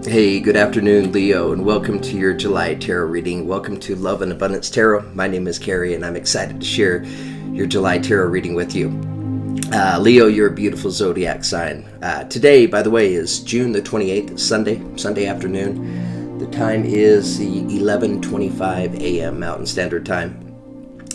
Hey, good afternoon, Leo, and welcome to your July tarot reading. Welcome to Love and Abundance Tarot. My name is Carrie, and I'm excited to share your July tarot reading with you. Leo, you're a beautiful zodiac sign. Today, by the way, is June the 28th, Sunday afternoon. The time is the 11:25 a.m. Mountain Standard Time.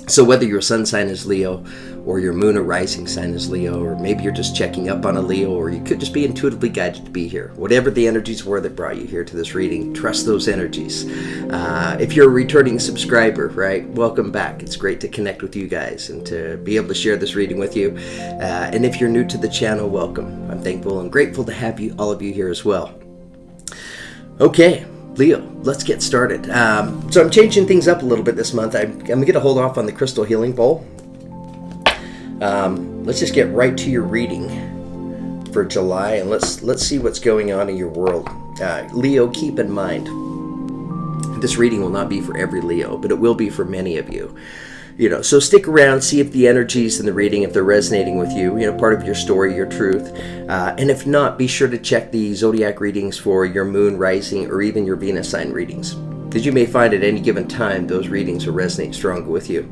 So whether your sun sign is Leo, or your moon or rising sign is Leo, or maybe you're just checking up on a Leo, or you could just be intuitively guided to be here. Whatever the energies were that brought you here to this reading, trust those energies. If you're a returning subscriber, right, welcome back. It's great to connect with you guys and to be able to share this reading with you. And if you're new to the channel, welcome. I'm thankful and grateful to have all of you here as well. Okay. Leo, let's get started. So I'm changing things up a little bit this month. I'm going to hold off on the crystal healing bowl. Let's just get right to your reading for July, and let's see what's going on in your world. Leo, keep in mind, this reading will not be for every Leo, but it will be for many of you. So stick around, see if the energies in the reading, if they're resonating with you, part of your story, your truth. And if not, be sure to check the zodiac readings for your moon, rising, or even your Venus sign readings, because you may find at any given time those readings will resonate stronger with you.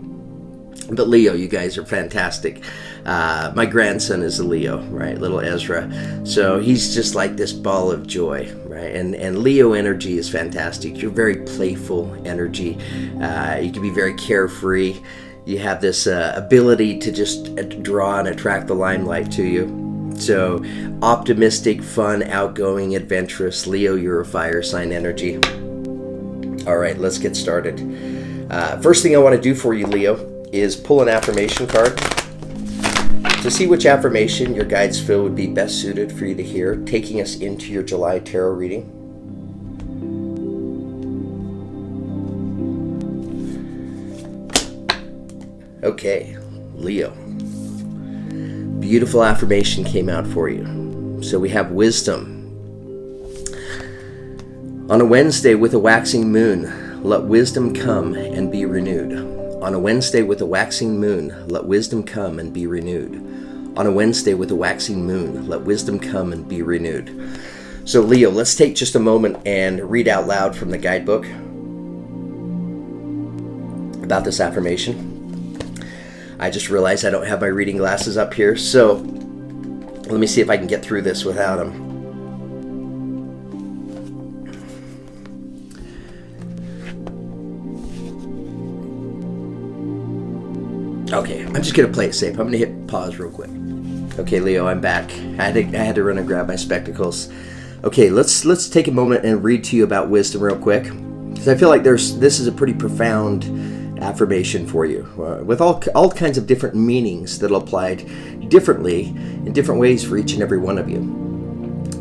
But Leo, you guys are fantastic. My grandson is a Leo, right? Little Ezra. So he's just like this ball of joy, right? And Leo energy is fantastic. You're very playful energy. You can be very carefree. You have this ability to just draw and attract the limelight to you. So optimistic, fun, outgoing, adventurous. Leo, you're a fire sign energy. All right, let's get started. First thing I want to do for you, Leo, is pull an affirmation card to see which affirmation your guides feel would be best suited for you to hear, taking us into your July tarot reading. Okay, Leo. Beautiful affirmation came out for you. So we have wisdom. On a Wednesday with a waxing moon, let wisdom come and be renewed. On a Wednesday with a waxing moon, let wisdom come and be renewed. On a Wednesday with a waxing moon, let wisdom come and be renewed. So Leo, let's take just a moment and read out loud from the guidebook about this affirmation. I just realized I don't have my reading glasses up here, so let me see if I can get through this without them. Okay, I'm just going to play it safe. I'm going to hit pause real quick. Okay, Leo, I'm back. I had to run and grab my spectacles. Okay, let's take a moment and read to you about wisdom real quick, because I feel like this is a pretty profound affirmation for you, with all kinds of different meanings that'll apply differently in different ways for each and every one of you.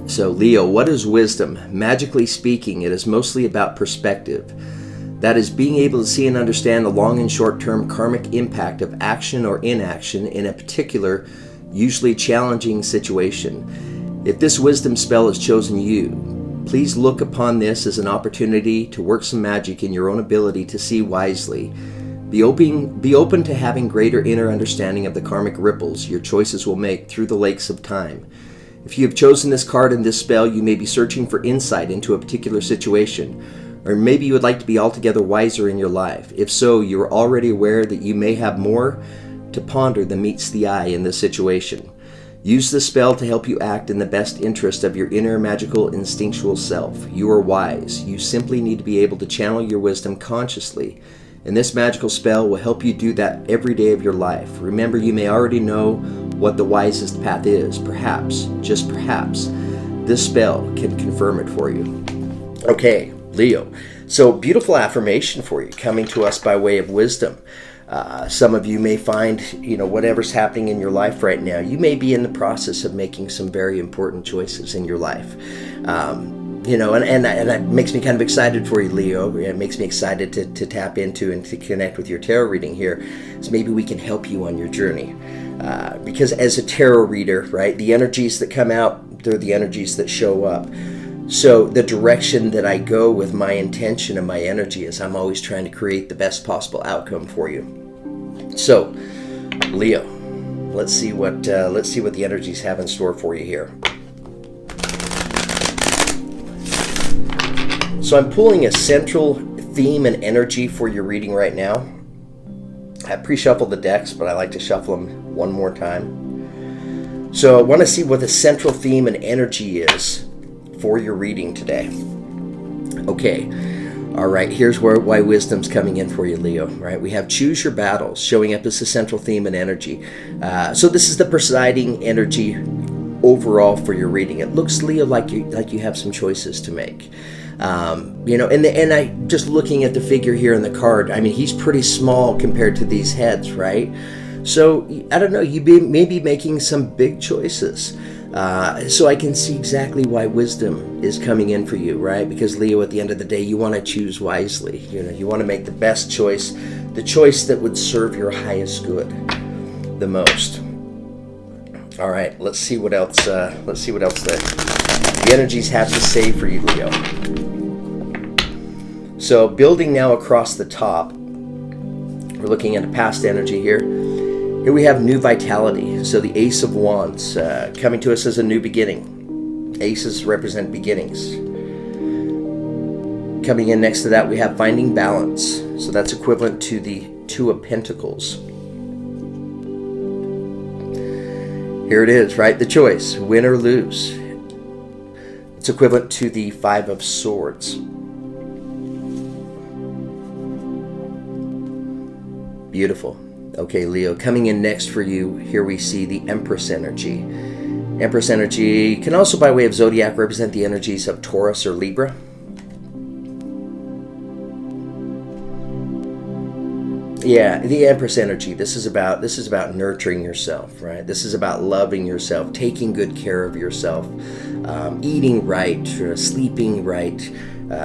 So, Leo, what is wisdom? Magically speaking, it is mostly about perspective. That is, being able to see and understand the long and short-term karmic impact of action or inaction in a particular, usually challenging situation. If this wisdom spell has chosen you, please look upon this as an opportunity to work some magic in your own ability to see wisely. Be open to having greater inner understanding of the karmic ripples your choices will make through the lakes of time. If you have chosen this card and this spell, you may be searching for insight into a particular situation, or maybe you would like to be altogether wiser in your life. If so, you are already aware that you may have more to ponder than meets the eye in this situation. Use this spell to help you act in the best interest of your inner magical instinctual self. You are wise. You simply need to be able to channel your wisdom consciously, and this magical spell will help you do that every day of your life. Remember, you may already know what the wisest path is. Perhaps, just perhaps, this spell can confirm it for you. Okay, Leo. So beautiful affirmation for you coming to us by way of wisdom. Some of you may find, whatever's happening in your life right now, you may be in the process of making some very important choices in your life. And that makes me kind of excited for you, Leo. It makes me excited to tap into and to connect with your tarot reading here. So maybe we can help you on your journey. Because as a tarot reader, right, the energies that come out, they're the energies that show up. So the direction that I go with my intention and my energy is I'm always trying to create the best possible outcome for you. So, Leo, let's see what the energies have in store for you here. So I'm pulling a central theme and energy for your reading right now. I pre-shuffled the decks, but I like to shuffle them one more time. So I want to see what the central theme and energy is for your reading today. Okay. All right, here's why wisdom's coming in for you, Leo. Right, we have choose your battles showing up as the central theme and energy. So this is the presiding energy overall for your reading. It looks, Leo, like you have some choices to make. And I just looking at the figure here in the card. I mean, he's pretty small compared to these heads, right? So I don't know. You may be making some big choices. So I can see exactly why wisdom is coming in for you, right? Because Leo, at the end of the day, you want to choose wisely. You want to make the best choice, the choice that would serve your highest good the most. All right, let's see what else. The energies have to say for you, Leo. So building now across the top, we're looking at a past energy here. Here we have new vitality. So the Ace of Wands coming to us as a new beginning. Aces represent beginnings. Coming in next to that, we have finding balance. So that's equivalent to the Two of Pentacles. Here it is, right? The choice, win or lose. It's equivalent to the Five of Swords. Beautiful. Okay, Leo, coming in next for you, here we see the Empress energy. Empress energy can also, by way of zodiac, represent the energies of Taurus or Libra. Yeah, the Empress energy. This is about nurturing yourself, right? This is about loving yourself, taking good care of yourself, eating right, sleeping right,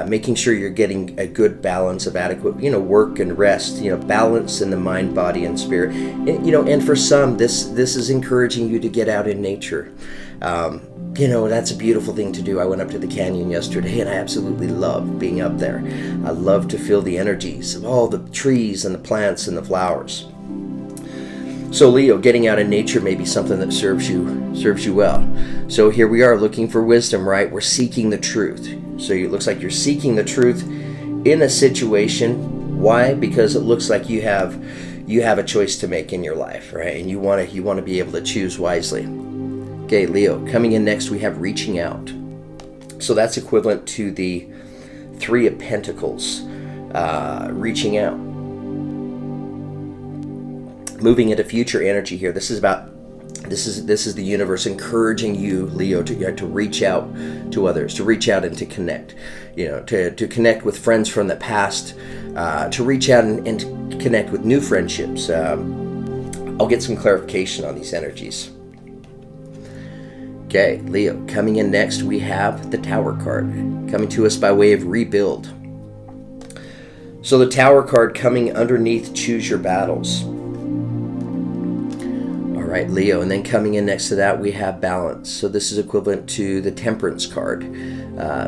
making sure you're getting a good balance of adequate, work and rest, balance in the mind, body, and spirit. And for some, this is encouraging you to get out in nature. That's a beautiful thing to do. I went up to the canyon yesterday and I absolutely love being up there. I love to feel the energies of all the trees and the plants and the flowers. So Leo, getting out in nature may be something that serves you well. So here we are looking for wisdom, right? We're seeking the truth. So it looks like you're seeking the truth in a situation. Why? Because it looks like you have a choice to make in your life, right? And you want to be able to choose wisely. Okay, Leo, coming in next, we have reaching out. So that's equivalent to the Three of Pentacles, reaching out. Moving into future energy here. This is the universe encouraging you, Leo, to reach out to others, to reach out and to connect. To connect with friends from the past, to reach out and connect with new friendships. I'll get some clarification on these energies. Okay, Leo, coming in next, we have the Tower card, coming to us by way of rebuild. So the Tower card coming underneath choose your battles. All right, Leo, and then coming in next to that, we have balance. So this is equivalent to the Temperance card.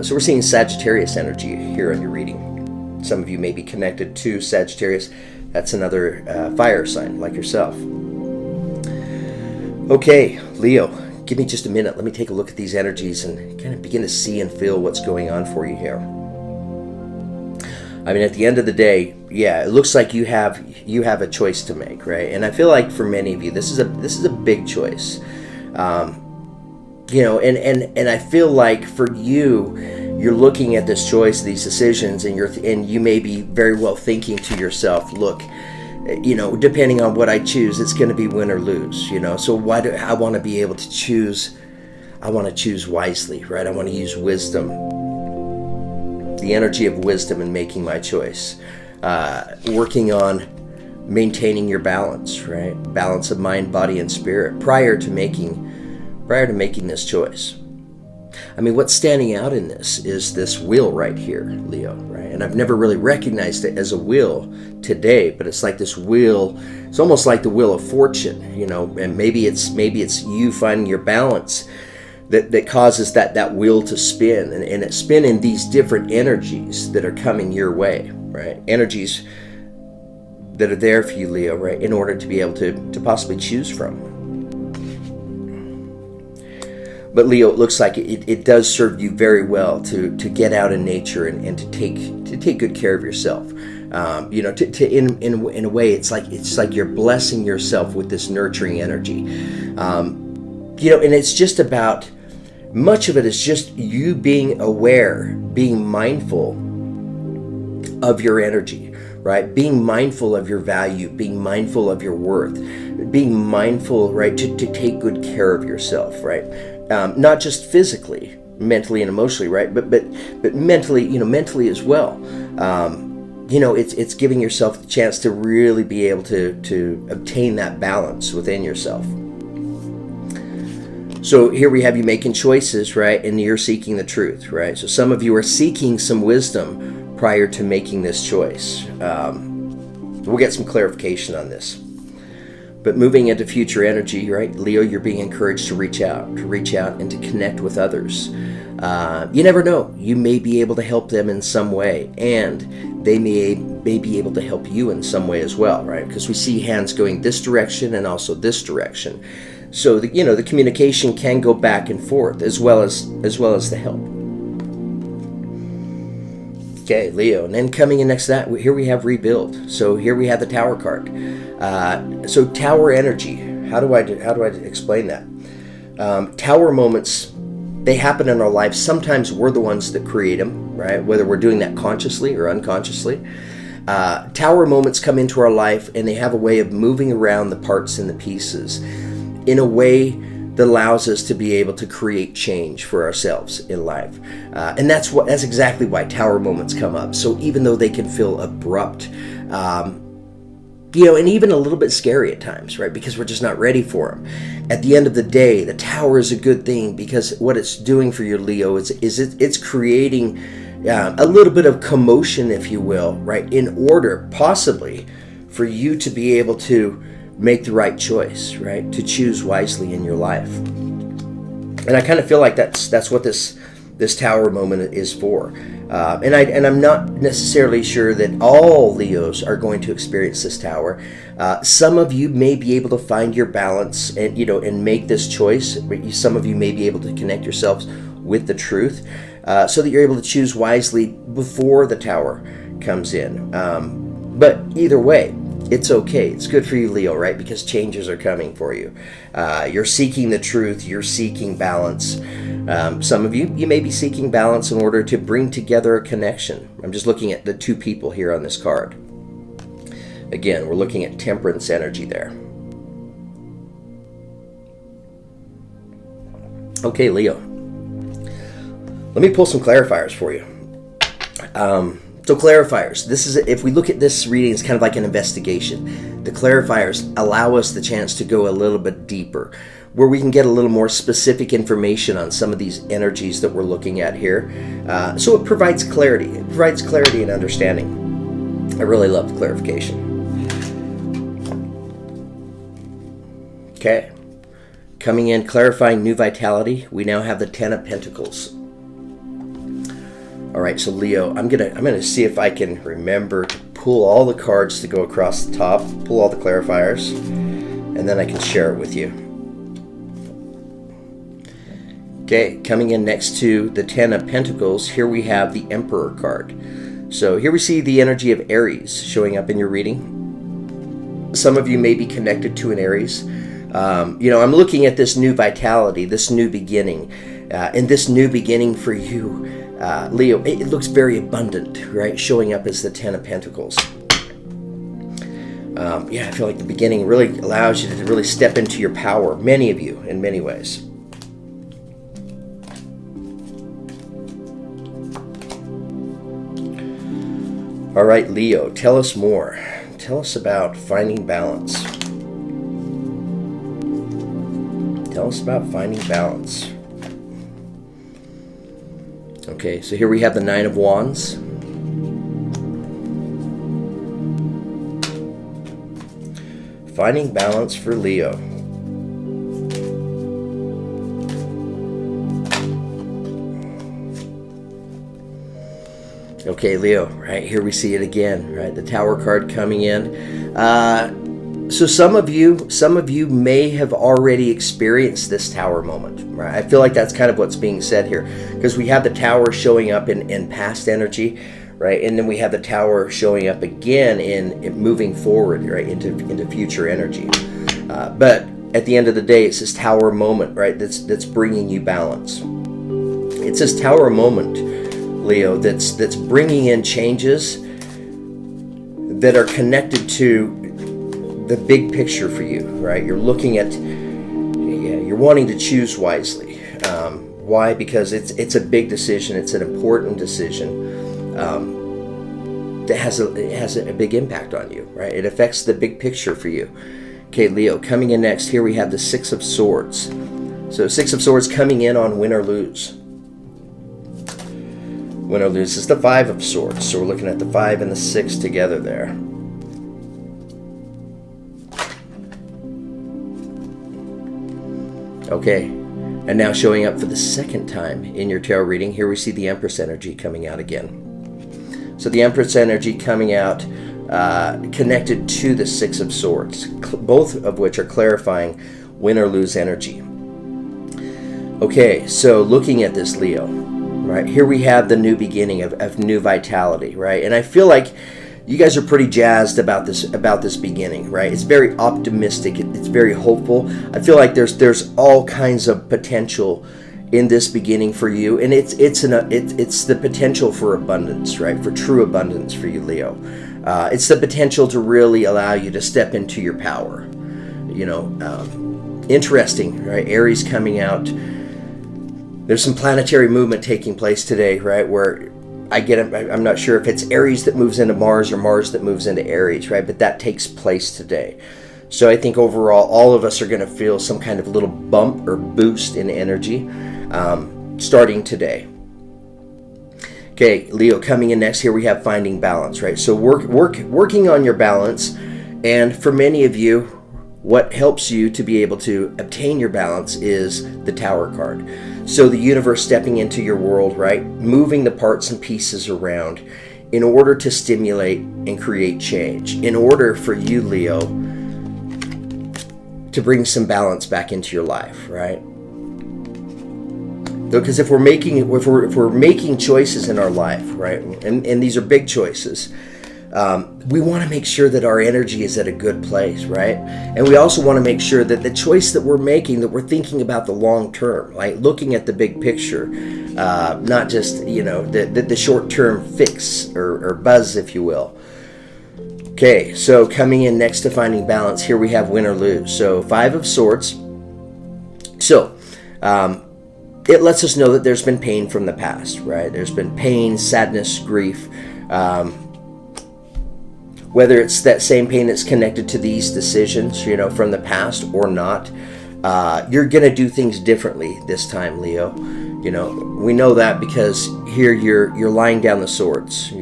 So we're seeing Sagittarius energy here on your reading. Some of you may be connected to Sagittarius. That's another fire sign like yourself. Okay, Leo. Give me just a minute. Let me take a look at these energies and kind of begin to see and feel what's going on for you here. I mean, at the end of the day, yeah, it looks like you have a choice to make, right? And I feel like for many of you, this is a big choice. And I feel like for you, you're looking at this choice, these decisions, and you may be very well thinking to yourself, look, depending on what I choose, it's going to be win or lose, So why do I want to be able to choose? I want to choose wisely, right? I want to use wisdom, the energy of wisdom in making my choice. Working on maintaining your balance, right? Balance of mind, body, and spirit prior to making this choice. I mean, what's standing out in this is this wheel right here, Leo, right? And I've never really recognized it as a wheel today, but it's like this wheel. It's almost like the wheel of fortune, and maybe it's you finding your balance that causes that wheel to spin, and it's spinning these different energies that are coming your way, right? Energies that are there for you, Leo, right? In order to be able to possibly choose from. But Leo, it looks like it does serve you very well to get out in nature and to take good care of yourself. In a way, it's like you're blessing yourself with this nurturing energy. And it's just about, much of it is just you being aware, being mindful of your energy, right? Being mindful of your value, being mindful of your worth, being mindful, right, to take good care of yourself, right? Not just physically, mentally and emotionally, right? But mentally as well. It's giving yourself the chance to really be able to obtain that balance within yourself. So here we have you making choices, right? And you're seeking the truth, right? So some of you are seeking some wisdom prior to making this choice. We'll get some clarification on this. But moving into future energy, right, Leo, you're being encouraged to reach out and to connect with others. You never know. You may be able to help them in some way, and they may be able to help you in some way as well, right? Because we see hands going this direction and also this direction. So the communication can go back and forth as well as the help. Okay, Leo, and then coming in next to that, here we have rebuild. So here we have the Tower card. So Tower energy. How do I explain that? Tower moments, they happen in our lives. Sometimes we're the ones that create them, right? Whether we're doing that consciously or unconsciously. Tower moments come into our life, and they have a way of moving around the parts and the pieces in a way that allows us to be able to create change for ourselves in life. And that's exactly why Tower moments come up. So even though they can feel abrupt, and even a little bit scary at times, right? Because we're just not ready for them. At the end of the day, the Tower is a good thing, because what it's doing for you, Leo, is it's creating a little bit of commotion, if you will, right? In order, possibly, for you to be able to make the right choice, right? To choose wisely in your life. And I kind of feel like that's what this Tower moment is for. And I'm not necessarily sure that all Leos are going to experience this Tower. Some of you may be able to find your balance and make this choice. Some of you may be able to connect yourselves with the truth, so that you're able to choose wisely before the Tower comes in. But either way, it's okay. It's good for you, Leo, right? Because changes are coming for you. You're seeking the truth. You're seeking balance. Some of you may be seeking balance in order to bring together a connection. I'm just looking at the two people here on this card. Again, we're looking at temperance energy there. Okay, Leo. Let me pull some clarifiers for you. So clarifiers, this is, if we look at this reading, it's kind of like an investigation. The clarifiers allow us the chance to go a little bit deeper, where we can get a little more specific information on some of these energies that we're looking at here. So it provides clarity. It provides clarity and understanding. I really love the clarification. Okay. Coming in, clarifying new vitality, we now have the Ten of Pentacles. All right, so Leo, I'm gonna see if I can remember to pull all the cards to go across the top, pull all the clarifiers, and then I can share it with you. Okay, coming in next to the Ten of Pentacles, here we have the Emperor card. So here we see the energy of Aries showing up in your reading. Some of you may be connected to an Aries. I'm looking at this new vitality, this new beginning, and this new beginning for you, Leo, it looks very abundant, right? Showing up as the Ten of Pentacles. I feel like the beginning really allows you to really step into your power, many of you, in many ways. All right, Leo, tell us more. Tell us about finding balance. Tell us about finding balance. Okay, so here we have the Nine of Wands. Finding balance for Leo. Okay, Leo, right here we see it again, right? The Tower card coming in. So some of you may have already experienced this tower moment, right? I feel like that's kind of what's being said here, because we have the tower showing up in past energy, right? And then we have the tower showing up again in moving forward, right, into future energy. But at the end of the day, it's this tower moment, right, that's bringing you balance. It's this tower moment, Leo, that's bringing in changes that are connected to the big picture for you, right? You're looking at, you're wanting to choose wisely. Why? Because it's a big decision. It's an important decision that has a big impact on you, right? It affects the big picture for you. Okay, Leo, coming in next, here we have the Six of Swords. So Six of Swords coming in on win or lose. Win or lose is the Five of Swords. So we're looking at the 5 and the 6 together there. Okay, and now showing up for the second time in your tarot reading, here we see the Empress energy coming out again. So the Empress energy coming out connected to the Six of Swords, both of which are clarifying win or lose energy. Okay, so looking at this, Leo, right, here we have the new beginning of new vitality, right? And I feel like you guys are pretty jazzed about this beginning, right? It's very optimistic. It's very hopeful. I feel like there's all kinds of potential in this beginning for you, and it's the potential for abundance, right? For true abundance for you, Leo. It's the potential to really allow you to step into your power. You know, interesting, right? Aries coming out. There's some planetary movement taking place today, right? Where I'm not sure if it's Aries that moves into Mars or Mars that moves into Aries, right? But that takes place today. So I think overall, all of us are going to feel some kind of little bump or boost in energy starting today. Okay, Leo, coming in next, here we have finding balance, right? So working on your balance. And for many of you, what helps you to be able to obtain your balance is the Tower card. So the universe stepping into your world, right? Moving the parts and pieces around in order to stimulate and create change. In order for you, Leo, to bring some balance back into your life, right? Because if we're making choices in our life, right? And these are big choices. We want to make sure that our energy is at a good place, right? And we also want to make sure that the choice that we're making, that we're thinking about the long term, like looking at the big picture, not just, the short term fix or buzz, if you will. Okay, so coming in next to finding balance, here we have win or lose. So 5 of Swords. So it lets us know that there's been pain from the past, right? There's been pain, sadness, grief. Whether it's that same pain that's connected to these decisions, from the past or not, you're going to do things differently this time, Leo. We know that because here you're lying down the swords.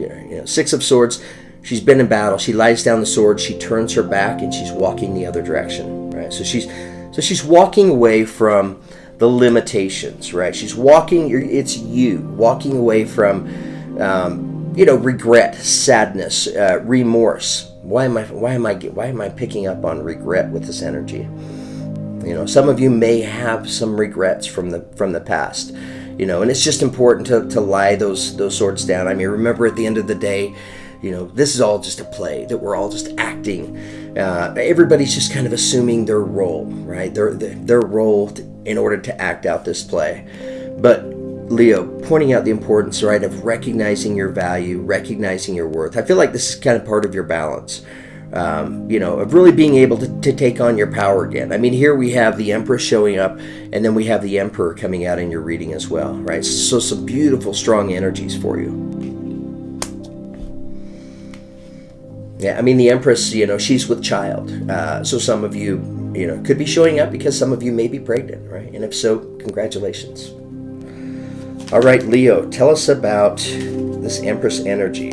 6 of Swords, she's been in battle. She lies down the sword. She turns her back and she's walking the other direction, right? So she's walking away from the limitations, right? She's walking. It's you walking away from. Regret, sadness, remorse. Why am I picking up on regret with this energy? Some of you may have some regrets from the past. And it's just important to lie those swords down. I mean, remember at the end of the day, this is all just a play, that we're all just acting. Everybody's just kind of assuming their role, right? Their role in order to act out this play. But Leo, pointing out the importance, right, of recognizing your value, recognizing your worth. I feel like this is kind of part of your balance, of really being able to take on your power again. I mean, here we have the Empress showing up, and then we have the Emperor coming out in your reading as well, right? So some beautiful, strong energies for you. Yeah, I mean, the Empress, she's with child. So some of you, could be showing up because some of you may be pregnant, right? And if so, congratulations. All right, Leo, tell us about this Empress energy.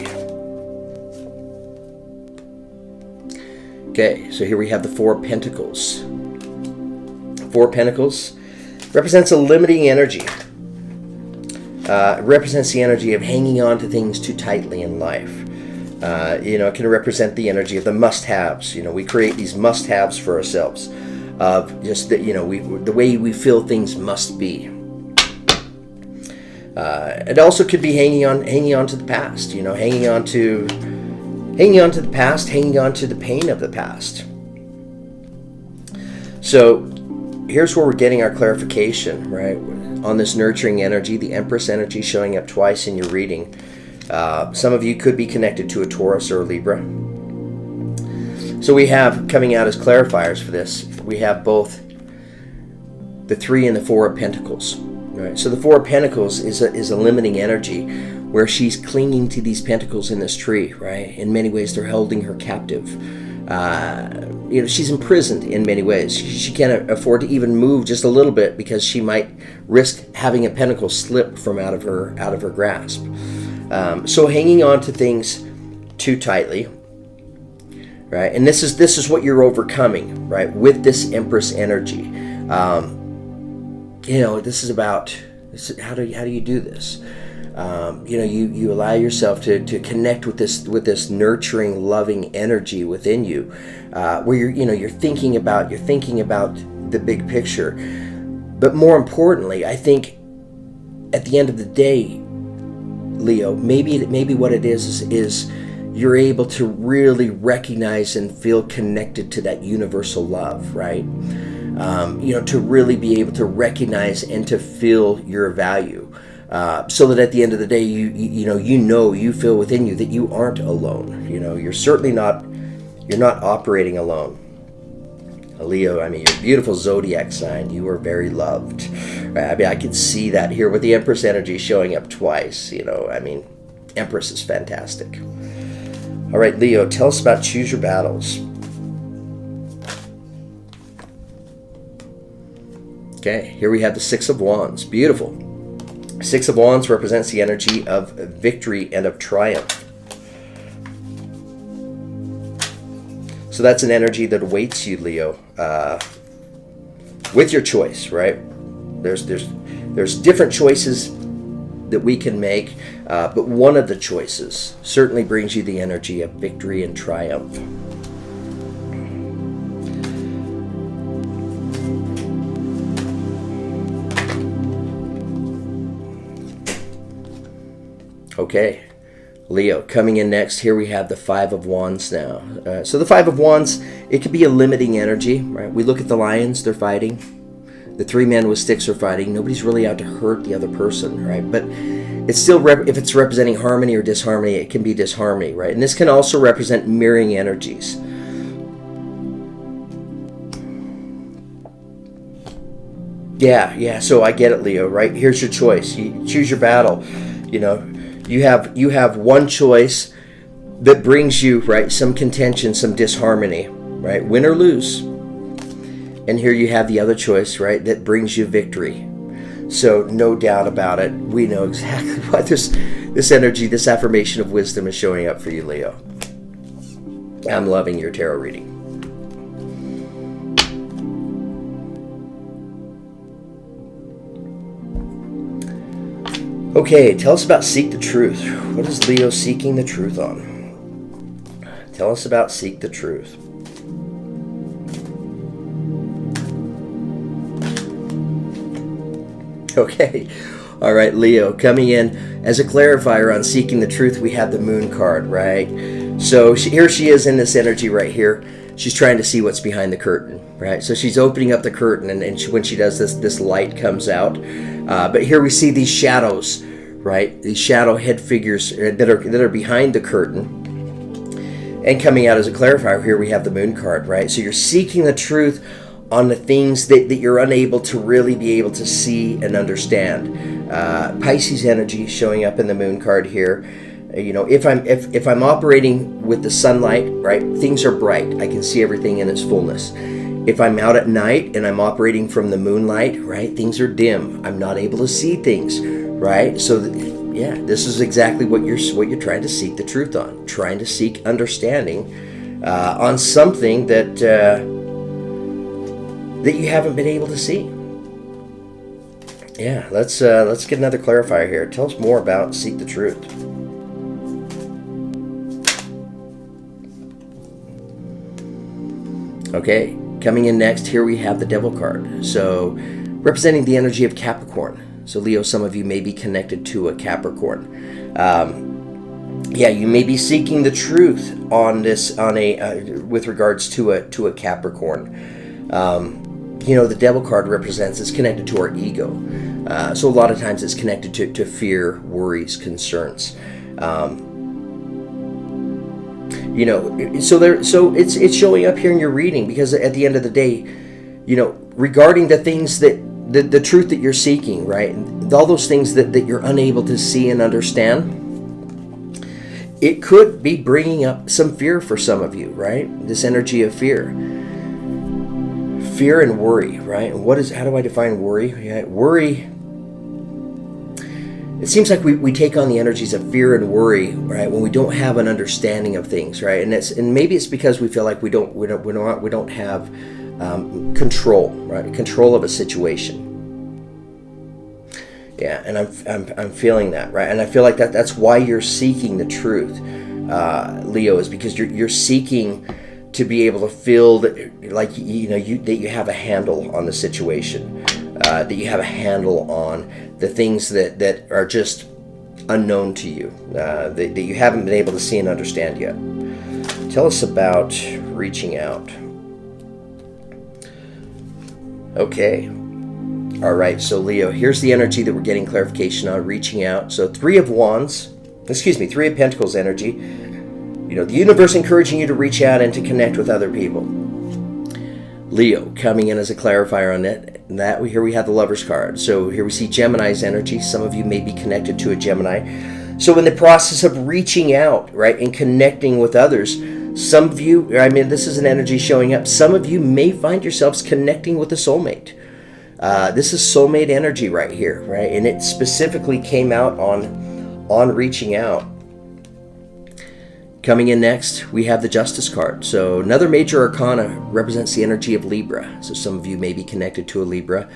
Okay, so here we have the 4 of Pentacles. 4 of Pentacles represents a limiting energy. It represents the energy of hanging on to things too tightly in life. It can represent the energy of the must-haves. We create these must-haves for ourselves, of just that, the way we feel things must be. It also could be hanging on to the past. Hanging on to the past, hanging on to the pain of the past. So here's where we're getting our clarification, right? On this nurturing energy, the Empress energy showing up twice in your reading. Some of you could be connected to a Taurus or a Libra. So we have, coming out as clarifiers for this, we have both the 3 and the 4 of Pentacles. Right? So the 4 of Pentacles is a limiting energy, where she's clinging to these pentacles in this tree, right? In many ways, they're holding her captive. She's imprisoned in many ways. She can't afford to even move just a little bit, because she might risk having a pentacle slip from out of her grasp. So hanging on to things too tightly, right? And this is what you're overcoming, right? With this Empress energy. This is about how do you do this? You allow yourself to connect with this nurturing, loving energy within you, where you're thinking about the big picture. But more importantly, I think at the end of the day, Leo, maybe what it is you're able to really recognize and feel connected to that universal love, right? To really be able to recognize and to feel your value. So that at the end of the day, you feel within you that you aren't alone. You're certainly not operating alone. Leo, you're a beautiful zodiac sign. You are very loved. I can see that here with the Empress energy showing up twice. Empress is fantastic. All right, Leo, tell us about Choose Your Battles. Okay, here we have the 6 of Wands. Beautiful. 6 of Wands represents the energy of victory and of triumph. So that's an energy that awaits you, Leo, with your choice, right? There's different choices that we can make, but one of the choices certainly brings you the energy of victory and triumph. Okay, Leo, coming in next, here we have the 5 of Wands now. So the 5 of Wands, it could be a limiting energy, right? We look at the lions, they're fighting. The 3 men with sticks are fighting. Nobody's really out to hurt the other person, right? But it's still, if it's representing harmony or disharmony, it can be disharmony, right? And this can also represent mirroring energies. Yeah, so I get it, Leo, right? Here's your choice. You choose your battle, You have one choice that brings you, right, some contention, some disharmony, right, win or lose. And here you have the other choice, right, that brings you victory. So no doubt about it, we know exactly what this energy, this affirmation of wisdom is showing up for you, Leo. I'm loving your tarot reading. Okay, tell us about Seek the Truth. What is Leo seeking the truth on? Tell us about Seek the Truth. Okay, all right, Leo, coming in as a clarifier on Seeking the Truth, we have the Moon card, right? So here she is in this energy right here. She's trying to see what's behind the curtain, right? So she's opening up the curtain, and when she does this light comes out. But here we see these shadows, right? These shadow head figures that are behind the curtain. And coming out as a clarifier, here we have the Moon card, right? So you're seeking the truth on the things that you're unable to really be able to see and understand. Pisces energy showing up in the Moon card here. If I'm operating with the sunlight, right, things are bright. I can see everything in its fullness. If I'm out at night and I'm operating from the moonlight, right, things are dim. I'm not able to see things, right? So, this is exactly what you're trying to seek the truth on. Trying to seek understanding on something that you haven't been able to see. Yeah, let's get another clarifier here. Tell us more about Seek the Truth. Okay, coming in next, here we have the Devil card. So, representing the energy of Capricorn. So, Leo, some of you may be connected to a Capricorn. Yeah, you may be seeking the truth on this, with regards to a Capricorn. The Devil card represents, it's connected to our ego. So a lot of times it's connected to fear, worries, concerns. So it's showing up here in your reading, because at the end of the day, regarding the things that the truth that you're seeking, right? All those things that you're unable to see and understand, it could be bringing up some fear for some of you, right? This energy of fear and worry, right? And how do I define worry? Yeah, worry. It seems like we take on the energies of fear and worry, right, when we don't have an understanding of things, right? And maybe it's because we feel like we don't have control, right? Control of a situation. Yeah, and I'm feeling that, right? And I feel like that's why you're seeking the truth, Leo, is because you're seeking to be able to feel that, like, that you have a handle on the situation, that you have a handle on the things that are just unknown to you, that you haven't been able to see and understand yet. Tell us about reaching out. Okay. All right, so Leo, here's the energy that we're getting clarification on, reaching out. So Three of Pentacles energy. The universe encouraging you to reach out and to connect with other people. Leo coming in as a clarifier on that. Here we have the Lover's card. So here we see Gemini's energy. Some of you may be connected to a Gemini. So in the process of reaching out, right, and connecting with others, some of you, this is an energy showing up. Some of you may find yourselves connecting with a soulmate. This is soulmate energy right here, right? And it specifically came out on reaching out. Coming in next, we have the Justice card. So another major arcana represents the energy of Libra. So some of you may be connected to a Libra.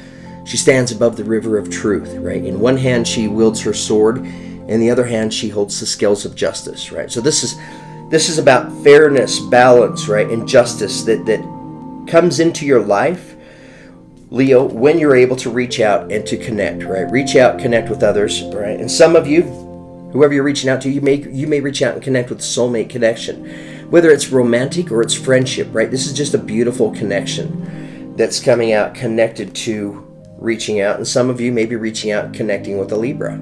She stands above the river of truth, right? In one hand, she wields her sword. In the other hand, she holds the scales of justice, right? So this is about fairness, balance, right? And justice that comes into your life, Leo, when you're able to reach out and to connect, right? Reach out, connect with others, right? And some of you, whoever you're reaching out to, you may reach out and connect with soulmate connection, whether it's romantic or it's friendship, right? This is just a beautiful connection that's coming out, connected to reaching out. And some of you may be reaching out and connecting with a Libra.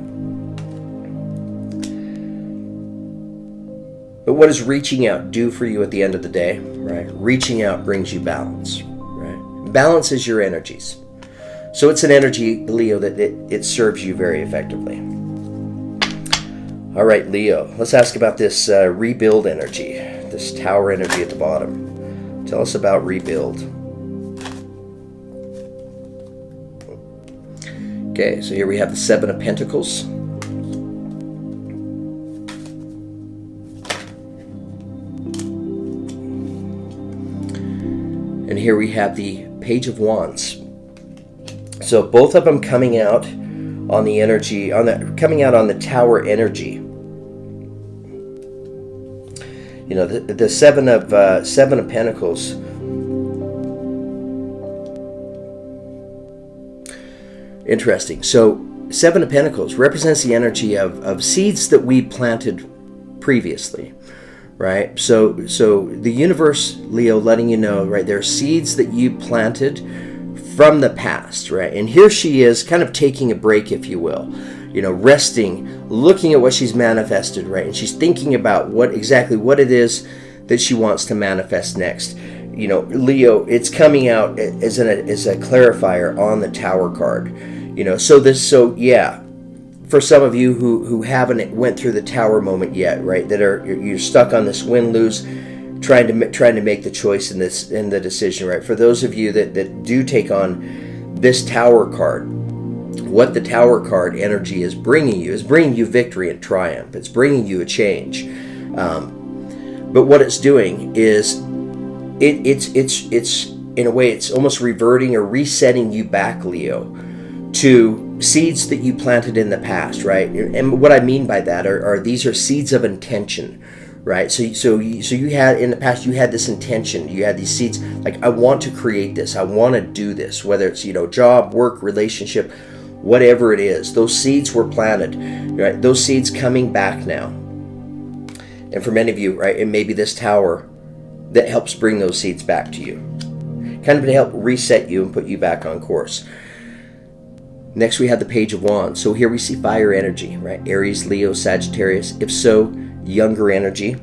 But what does reaching out do for you at the end of the day, right? Reaching out brings you balance, right? Balance is your energies. So it's an energy, Leo, that it serves you very effectively. All right, Leo, let's ask about this rebuild energy, this tower energy at the bottom. Tell us about rebuild. Okay, so here we have the Seven of Pentacles. And here we have the Page of Wands. So both of them coming out on the energy, coming out on the tower energy. The Seven of Pentacles. Interesting. So Seven of Pentacles represents the energy of seeds that we planted previously, right? So the universe, Leo, letting you know, right, there are seeds that you planted from the past, right? And here she is kind of taking a break, if you will, resting, looking at what she's manifested, right? And she's thinking about what it is that she wants to manifest next. Leo, it's coming out as a clarifier on the Tower card. For some of you who haven't went through the Tower moment yet, right? You're stuck on this win-lose, trying to make the choice in the decision, right? For those of you that do take on this Tower card, what the Tower card energy is bringing you victory and triumph. It's bringing you a change. But what it's doing is it's in a way, it's almost reverting or resetting you back, Leo, to seeds that you planted in the past, right? And what I mean by that are these are seeds of intention, right? So you had in the past, you had this intention, you had these seeds, like, I want to create this, I want to do this, whether it's, job, work, relationship, whatever it is. Those seeds were planted, right? Those seeds coming back now. And for many of you, right, it may be this tower that helps bring those seeds back to you, kind of to help reset you and put you back on course. Next, we have the Page of Wands. So here we see fire energy, right? Aries, Leo, Sagittarius. If so, younger energy.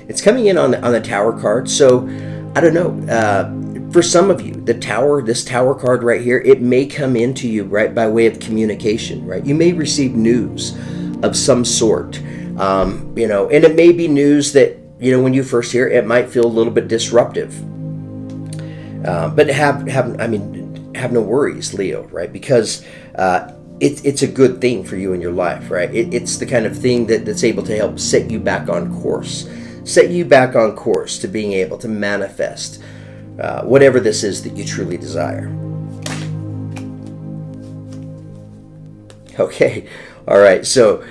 It's coming in on the Tower card. So I don't know. For some of you, this Tower card right here, it may come into you, right, by way of communication, right? You may receive news of some sort, and it may be news that, when you first hear it, it might feel a little bit disruptive. But have no worries, Leo, right? Because it's a good thing for you in your life, right? It's the kind of thing that's able to help set you back on course. Set you back on course to being able to manifest whatever this is that you truly desire. Okay, all right, so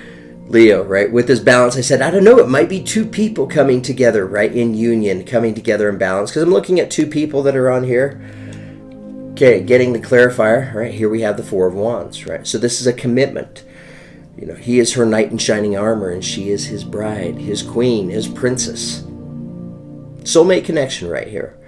Leo, right, with this balance, I said, I don't know, it might be two people coming together, right, in union, coming together in balance, because I'm looking at two people that are on here. Okay, getting the clarifier, right, here we have the Four of Wands, right, so this is a commitment. He is her knight in shining armor, and she is his bride, his queen, his princess. Soulmate connection right here.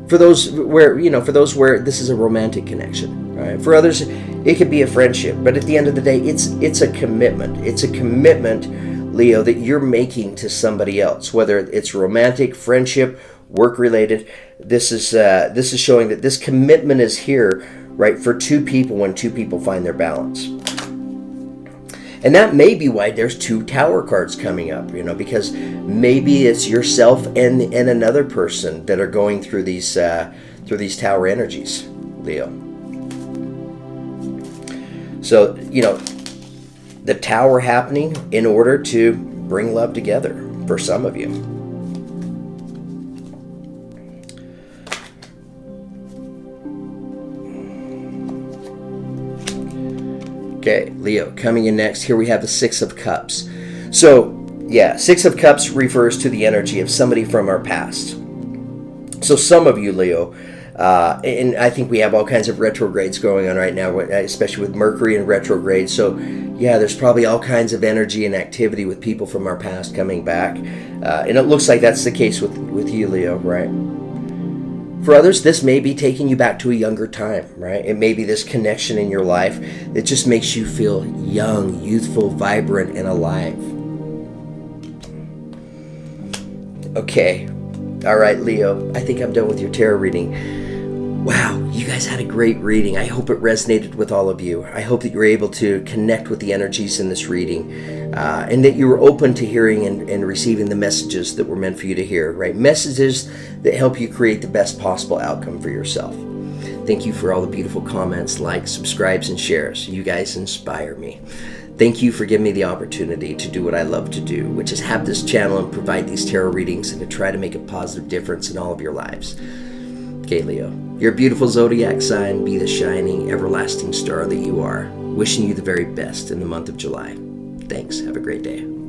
For those where this is a romantic connection, right? For others, it could be a friendship, but at the end of the day, it's a commitment. It's a commitment, Leo, that you're making to somebody else, whether it's romantic, friendship, work related. This is showing that this commitment is here, right, for two people when two people find their balance. And that may be why there's two Tower cards coming up, because maybe it's yourself and another person that are going through these Tower energies, Leo. So, the Tower happening in order to bring love together for some of you. Okay, Leo, coming in next, here we have the Six of Cups. So, yeah, Six of Cups refers to the energy of somebody from our past. So some of you, Leo, and I think we have all kinds of retrogrades going on right now, especially with Mercury in retrograde. So, yeah, there's probably all kinds of energy and activity with people from our past coming back. And it looks like that's the case with you, Leo, right? For others, this may be taking you back to a younger time, right? It may be this connection in your life that just makes you feel young, youthful, vibrant, and alive. Okay. All right, Leo, I think I'm done with your tarot reading. Wow, you guys had a great reading. I hope it resonated with all of you. I hope that you were able to connect with the energies in this reading, and that you were open to hearing and receiving the messages that were meant for you to hear, right? Messages that help you create the best possible outcome for yourself. Thank you for all the beautiful comments, likes, subscribes, and shares. You guys inspire me. Thank you for giving me the opportunity to do what I love to do, which is have this channel and provide these tarot readings and to try to make a positive difference in all of your lives. Okay, Leo, you're a beautiful zodiac sign. Be the shining, everlasting star that you are. Wishing you the very best in the month of July. Thanks. Have a great day.